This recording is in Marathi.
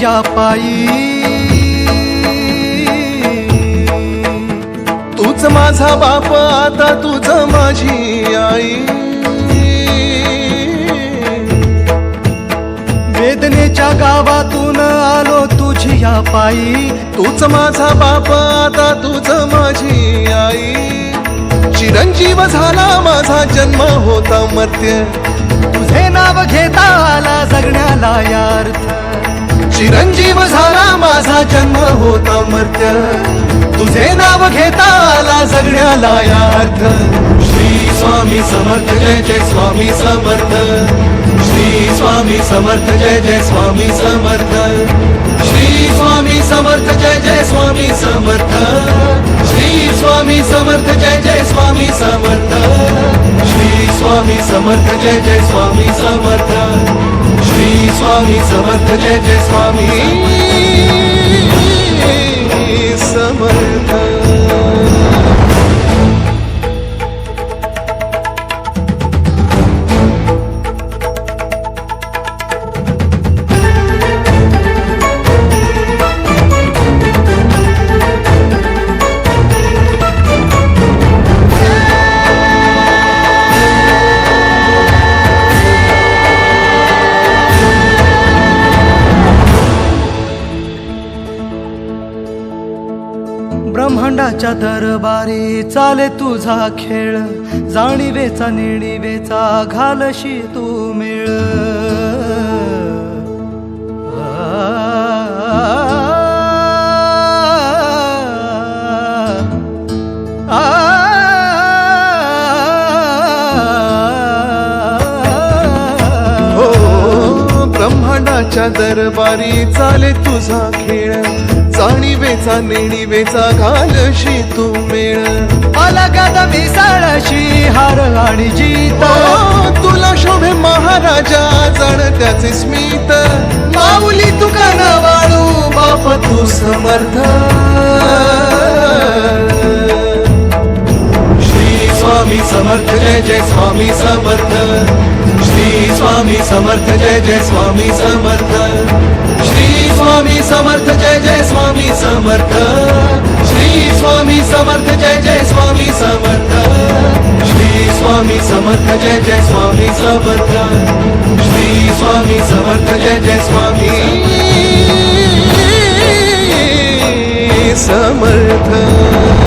तुझ्या पायी, तूच माझा बाप आता तूच माझी आई, वेदनेच्या गावातून आलो तुझ्या पायी, तूच माझा बाप आता तूच माझी आई, चिरंजीव झाला माझा जन्म होता मर्त्य, तुझे नाव घेता आला जगण्याला यार्थ, चिरंजीव झाला माझा जन्म होता मर्त्य, तुझे नाव घेता आला जगण्याला यार्थ. श्री स्वामी समर्थ जय जय स्वामी समर्थ, श्री स्वामी समर्थ जय जय स्वामी समर्थ, श्री स्वामी समर्थ जय जय स्वामी समर्थ, श्री स्वामी समर्थ जय जय स्वामी समर्थ, श्री स्वामी समर्थ जय जय स्वामी समर्थ, श्री स्वामी समर्थ जय जय स्वामी समर्थ. ब्रह्मांडाच्या दरबारी चाले तुझा खेळ, जाणीवेचा नेणीवेचा घालशी तू मेळ. ब्रह्मांडाच्या दरबारी चाले तुझा खेळ, जाणीवेचा नेणीवेचा घालशी तू मेळ. अलगद मिसळशी हार आणि जीत, तुला शोभे महाराजा जण त्याचे स्मित, माऊली तुका न वाळू बाप तू समर्थ. श्री स्वामी समर्थ जय जय स्वामी समर्थ, श्री स्वामी समर्थ जय जय स्वामी समर्थ, श्री स्वामी समर्थ जय जय स्वामी समर्थ, श्री स्वामी समर्थ जय जय स्वामी समर्थ, श्री स्वामी समर्थ जय जय स्वामी समर्थ, श्री स्वामी समर्थ जय जय स्वामी समर्थ.